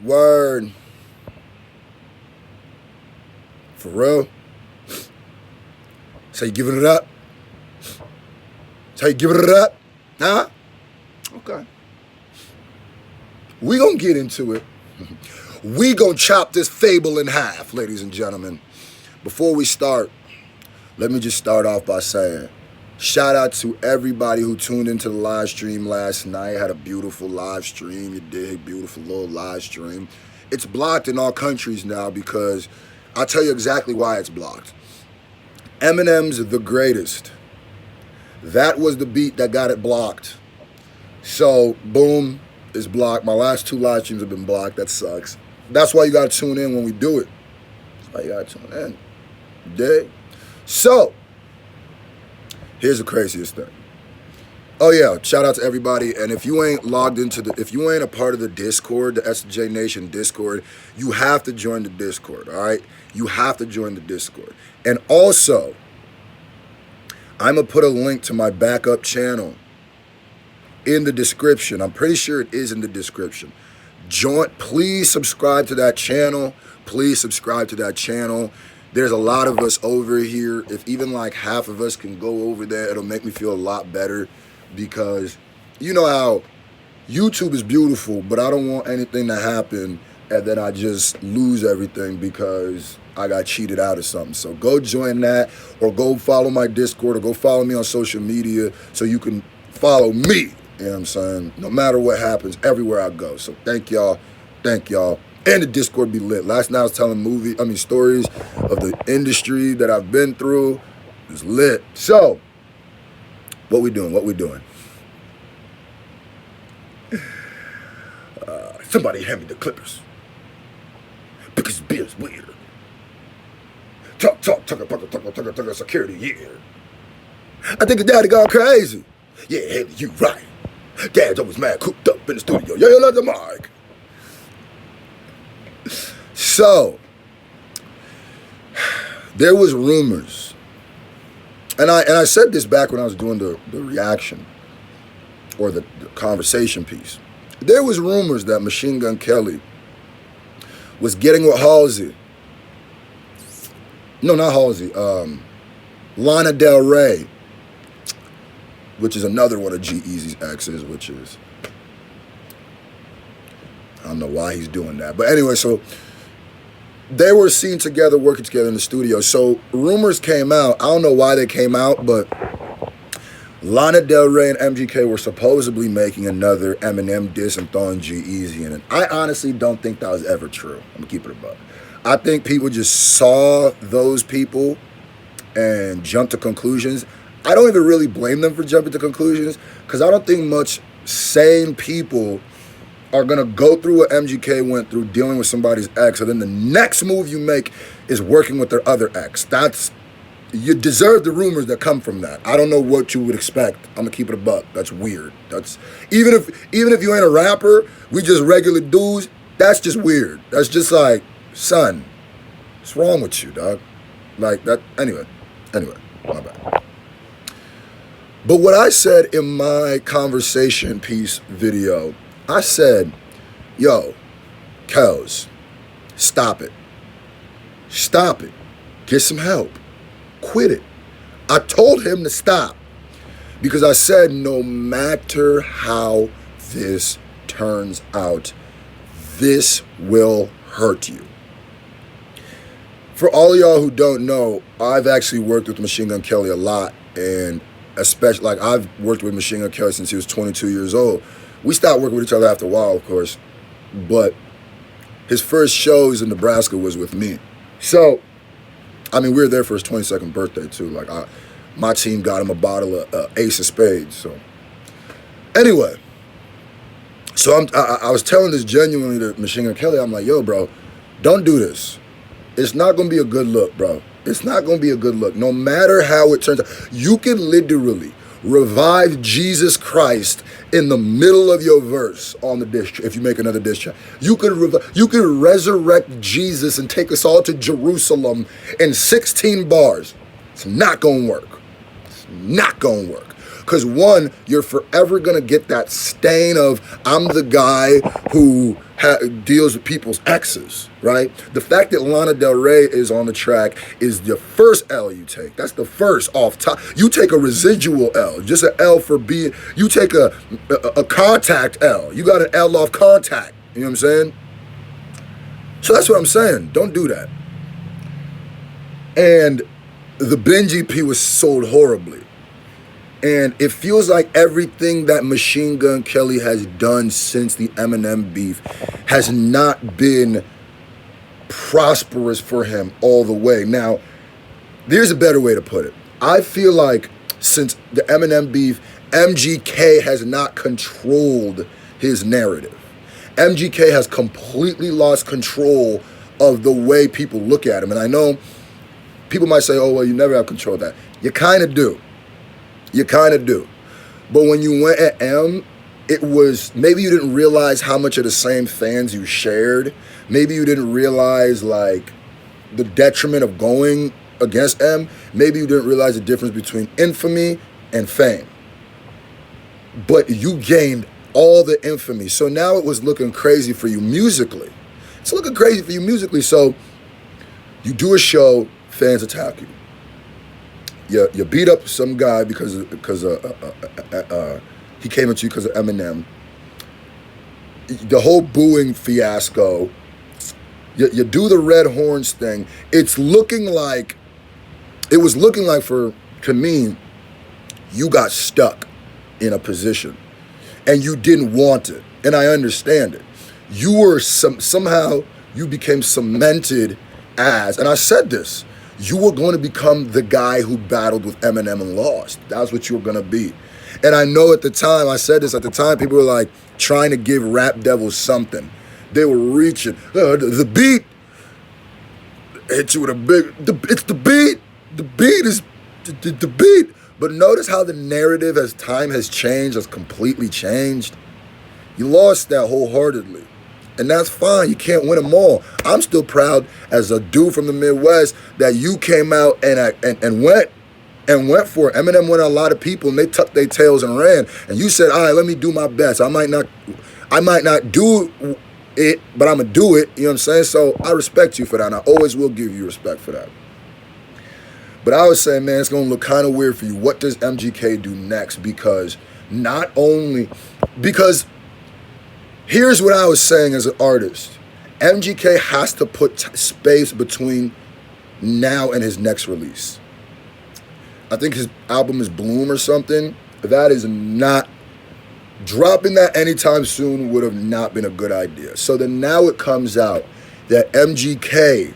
Word. For real? So you giving it up? So you giving it up? Huh? Okay. We gonna get into it. We gonna chop this fable in half, ladies and gentlemen. Before we start, let me just start off by saying, shout out to everybody who tuned into the live stream last night. Had a beautiful live stream. You did. Beautiful little live stream. It's blocked in all countries now because I'll tell you exactly why it's blocked. Eminem's The Greatest. That was the beat that got it blocked. So, boom, it's blocked. My last two live streams have been blocked. That sucks. That's why you gotta tune in when we do it. That's why you gotta tune in. You dig? So, here's the craziest thing. Oh yeah, shout out to everybody. And if you ain't logged into if you ain't a part of the Discord, the SJ Nation Discord, you have to join the Discord, all right? You have to join the Discord. And also, I'm gonna put a link to my backup channel in the description. I'm pretty sure it is in the description. Please subscribe to that channel. Please subscribe to that channel. There's a lot of us over here. If even like half of us can go over there, it'll make me feel a lot better, because you know how YouTube is beautiful, but I don't want anything to happen and then I just lose everything because I got cheated out or something. So go join that, or go follow my Discord, or go follow me on social media so you can follow me. You know what I'm saying? No matter what happens, everywhere I go. So thank y'all. Thank y'all. And the Discord be lit. Last night I was telling stories of the industry that I've been through. It was lit. So, what we doing? What we doing? Somebody hand me the clippers. Because beer's weird. Talk, security, yeah. I think your daddy gone crazy. Yeah, Haley, you right. Dad's always mad, cooped up in the studio. Yeah, let the mic. So, there was rumors, and I said this back when I was doing the reaction, or the conversation piece. There was rumors that Machine Gun Kelly was getting with Halsey. No, not Halsey. Lana Del Rey, which is another one of G-Eazy's exes, which is, I don't know why he's doing that. But anyway, so they were seen together, working together in the studio. So rumors came out. I don't know why they came out, but Lana Del Rey and MGK were supposedly making another Eminem diss and throwing G-Eazy in it. I honestly don't think that was ever true. I'm going to keep it above. I think people just saw those people and jumped to conclusions. I don't even really blame them for jumping to conclusions, because I don't think much sane people are going to go through what MGK went through dealing with somebody's ex, and then the next move you make is working with their other ex. You deserve the rumors that come from that. I don't know what you would expect. I'm going to keep it a buck. That's weird. That's even if you ain't a rapper, we just regular dudes, that's just weird. That's just like, son, what's wrong with you, dog? Like that. Anyway, my bad. But what I said in my conversation piece video, I said, yo, Kels, stop it. Stop it. Get some help. Quit it. I told him to stop, because I said, no matter how this turns out, this will hurt you. For all of y'all who don't know, I've actually worked with Machine Gun Kelly a lot, and especially, like, I've worked with Machine Gun Kelly since he was 22 years old. We stopped working with each other after a while, of course, but his first shows in Nebraska was with me. So, I mean, we were there for his 22nd birthday, too. Like, my team got him a bottle of Ace of Spades, so. Anyway, so I was telling this genuinely to Machine Gun Kelly. I'm like, yo, bro, don't do this. It's not going to be a good look, bro. It's not going to be a good look. No matter how it turns out, you can literally revive Jesus Christ in the middle of your verse on the diss track. If you make another diss track, you could resurrect Jesus and take us all to Jerusalem in 16 bars. It's not going to work. It's not going to work. Because one, you're forever going to get that stain of, I'm the guy who deals with people's exes, right? The fact that Lana Del Rey is on the track is the first L you take. That's the first off top. You take a residual L, just an L for being, you take a contact L. You got an L off contact, you know what I'm saying? So that's what I'm saying. Don't do that. And the Binge EP was sold horribly. And it feels like everything that Machine Gun Kelly has done since the Eminem beef has not been prosperous for him all the way. Now, there's a better way to put it. I feel like since the Eminem beef, MGK has not controlled his narrative. MGK has completely lost control of the way people look at him. And I know people might say, oh, well, you never have control of that. You kind of do. You kind of do. But when you went at M, it was, maybe you didn't realize how much of the same fans you shared. Maybe you didn't realize, like, the detriment of going against M. Maybe you didn't realize the difference between infamy and fame. But you gained all the infamy. So now it was looking crazy for you musically. It's looking crazy for you musically. So you do a show, fans attack you. You beat up some guy because he came at you because of Eminem. The whole booing fiasco. You do the Red Horns thing. It was looking like to me, you got stuck in a position and you didn't want it. And I understand it. You were somehow you became cemented as, and I said this, you were going to become the guy who battled with Eminem and lost. That's what you were going to be. And I know at the time, I said this at the time, people were like trying to give Rap Devils something. They were reaching. The beat hit you with a big, it's the beat. The beat is the beat. But notice how the narrative as time has changed, has completely changed. You lost that wholeheartedly. And that's fine. You can't win them all. I'm still proud as a dude from the Midwest that you came out and went for it. Eminem went a lot of people and they tucked their tails and ran. And you said, all right, let me do my best. I might not do it, but I'm gonna do it. You know what I'm saying? So I respect you for that. And I always will give you respect for that. But I was saying, man, it's gonna look kind of weird for you. What does MGK do next? Because here's what I was saying as an artist. MGK has to put space between now and his next release. I think his album is Bloom or something. That is not, dropping that anytime soon would have not been a good idea. So then now it comes out that MGK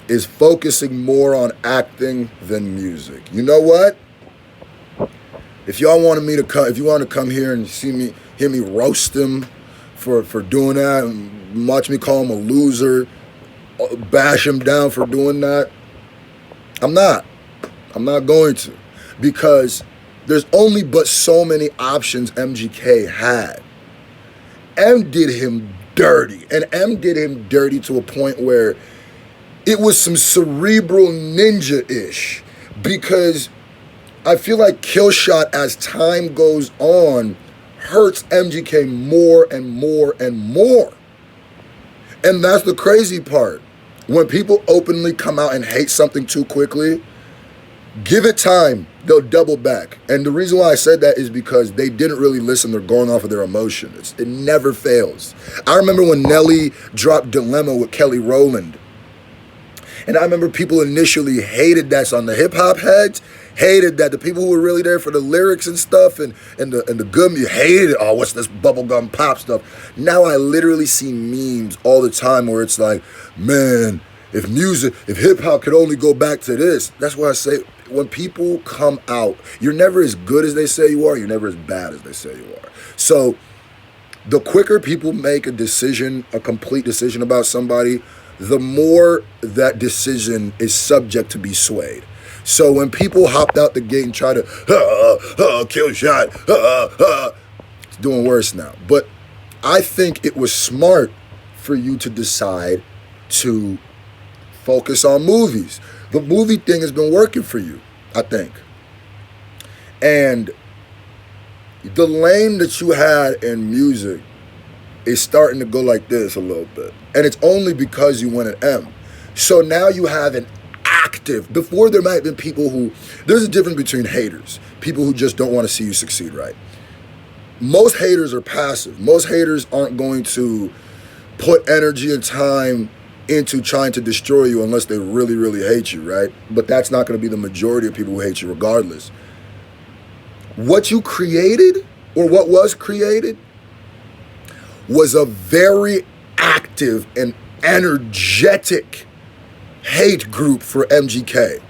is focusing more on acting than music. You know what? If y'all wanted me to come, if you want to come here and hear me roast him for doing that, and watch me call him a loser, bash him down for doing that, I'm not going to, because there's only but so many options MGK had. M did him dirty, and M did him dirty to a point where it was some cerebral ninja-ish, because I feel like Killshot, as time goes on, hurts MGK more and more and more. And that's the crazy part. When people openly come out and hate something too quickly, give it time, they'll double back. And the reason why I said that is because they didn't really listen. They're going off of their emotions. It never fails. I remember when Nelly dropped Dilemma with Kelly Rowland. And I remember people initially hated that on the hip hop heads, hated that. The people who were really there for the lyrics and stuff and the good music hated it. Oh, what's this bubblegum pop stuff? Now I literally see memes all the time where it's like, man, if hip hop could only go back to this. That's why I say, when people come out, you're never as good as they say you are, you're never as bad as they say you are. So the quicker people make a decision, a complete decision about somebody, the more that decision is subject to be swayed. So when people hopped out the gate and try to, Killshot, it's doing worse now. But I think it was smart for you to decide to focus on movies. The movie thing has been working for you, I think. And the lane that you had in music is starting to go like this a little bit. And it's only because you went an M. So now you have an active, before there might have been people who, there's a difference between haters, people who just don't want to see you succeed, right? Most haters are passive. Most haters aren't going to put energy and time into trying to destroy you unless they really, really hate you, right? But that's not going to be the majority of people who hate you regardless. What you created, or what was created, was a very active and energetic hate group for MGK.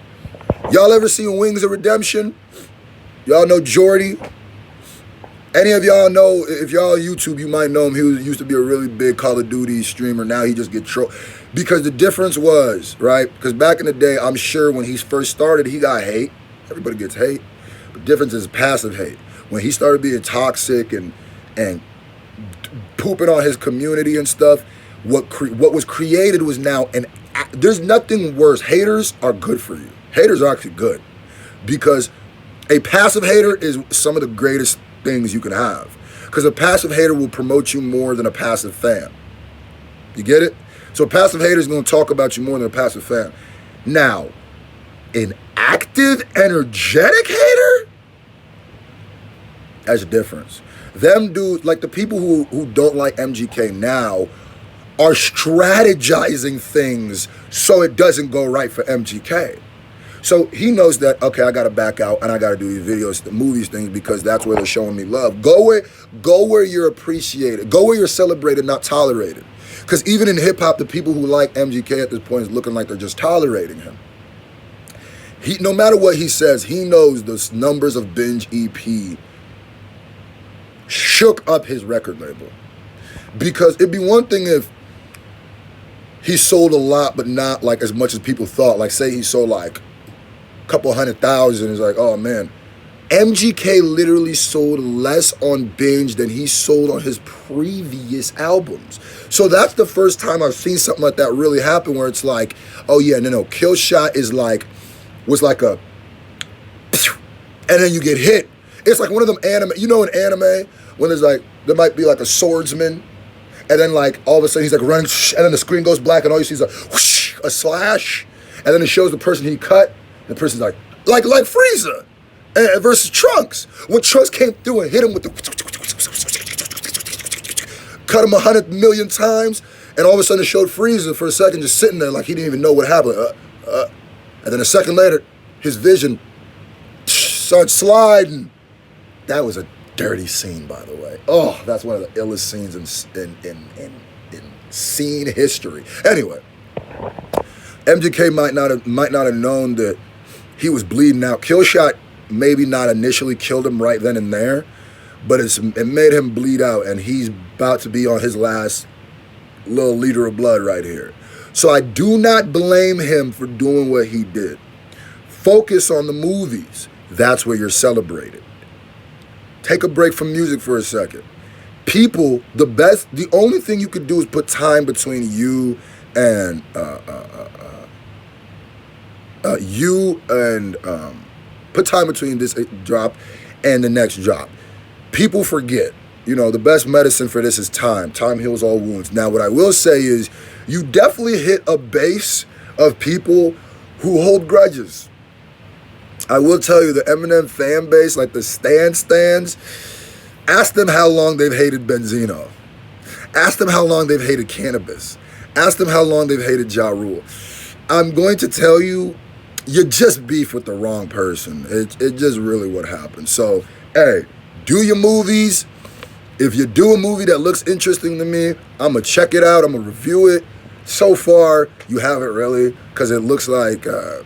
Y'all ever seen Wings of Redemption? Y'all know Jordy? Any of y'all know, if y'all on YouTube, you might know him. He used to be a really big Call of Duty streamer. Now he just gets trolled. Because the difference was, right? Because back in the day, I'm sure when he first started, he got hate. Everybody gets hate. The difference is passive hate. When he started being toxic and pooping on his community and stuff, what was created was now there's nothing worse. Haters are good for you. Haters are actually good, because a passive hater is some of the greatest things you can have, because a passive hater will promote you more than a passive fan. You get it? So a passive hater is going to talk about you more than a passive fan. Now, an active, energetic hater, that's a difference. Them dudes, like the people who don't like MGK now, are strategizing things so it doesn't go right for MGK. So he knows that, okay, I got to back out and I got to do these videos, the movies things, because that's where they're showing me love. Go where you're appreciated. Go where you're celebrated, not tolerated. Because even in hip hop, the people who like MGK at this point is looking like they're just tolerating him. No matter what he says, he knows the numbers of Binge EP shook up his record label. Because it'd be one thing if he sold a lot, but not like as much as people thought. Like say he sold like a couple 100,000. It's like, oh man. MGK literally sold less on Binge than he sold on his previous albums. So that's the first time I've seen something like that really happen, where it's like, oh yeah, no, Killshot was like a, and then you get hit. It's like one of them anime, in anime, when there's like, there might be like a swordsman, and then like all of a sudden he's like running, and then the screen goes black, and all you see is a slash, and then it shows the person he cut, and the person's like Frieza versus Trunks. When Trunks came through and hit him with the, cut him 100 million times, and all of a sudden it showed Frieza for a second just sitting there like he didn't even know what happened. And then a second later, his vision started sliding. That was a dirty scene, by the way. Oh, that's one of the illest scenes in scene history. Anyway, MGK might not have known that he was bleeding out. Killshot maybe not initially killed him right then and there, but it made him bleed out, and he's about to be on his last little liter of blood right here. So I do not blame him for doing what he did. Focus on the movies. That's where you're celebrated. Take a break from music for a second. People, the only thing you could do is put time between you and put time between this drop and the next drop. People forget. The best medicine for this is time. Time heals all wounds. Now, what I will say is you definitely hit a base of people who hold grudges. I will tell you, the Eminem fan base, like the stands, ask them how long they've hated Benzino. Ask them how long they've hated cannabis. Ask them how long they've hated Ja Rule. I'm going to tell you, you just beef with the wrong person. It's just really what happened. So, hey, do your movies. If you do a movie that looks interesting to me, I'm going to check it out. I'm going to review it. So far, you haven't really, because it looks like a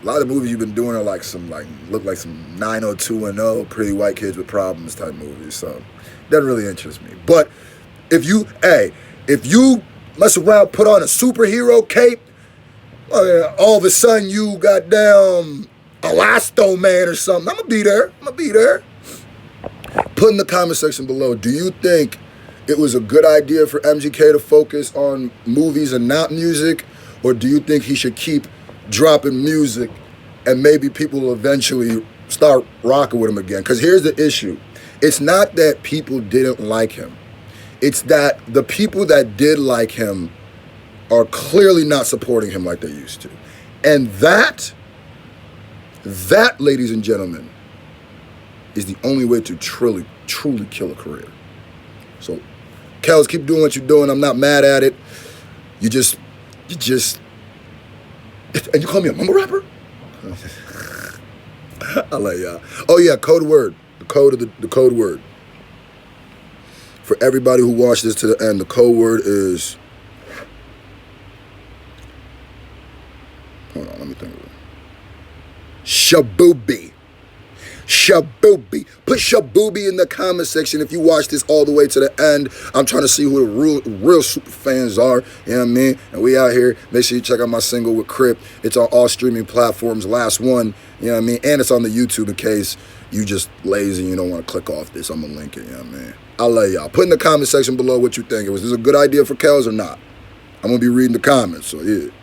lot of the movies you've been doing are look like some 90210, Pretty White Kids with Problems type movies. So, doesn't really interest me. But if you mess around, put on a superhero cape, all of a sudden you got down Elasto Man or something, I'm going to be there. Put in the comment section below, do you think it was a good idea for MGK to focus on movies and not music? Or do you think he should keep dropping music and maybe people will eventually start rocking with him again? Because here's the issue. It's not that people didn't like him. It's that the people that did like him are clearly not supporting him like they used to. And that, ladies and gentlemen, is the only way to truly kill a career. So, Kels, keep doing what you're doing. I'm not mad at it. You just, and you call me a mumble rapper? I like y'all. Oh yeah, code word. The code word. For everybody who watched this to the end, the code word is, hold on, let me think of it. Shabubi. Shabubi. Put Shabubi in the comment section if you watch this all the way to the end. I'm trying to see who the real super fans are. You know what I mean? And we out here. Make sure you check out my single with Crip. It's on all streaming platforms. Last one. You know what I mean? And it's on the YouTube in case you just lazy and you don't want to click off this. I'm going to link it. You know what I mean? I love y'all. Put in the comment section below what you think. Was this a good idea for Kels or not? I'm going to be reading the comments. So, yeah.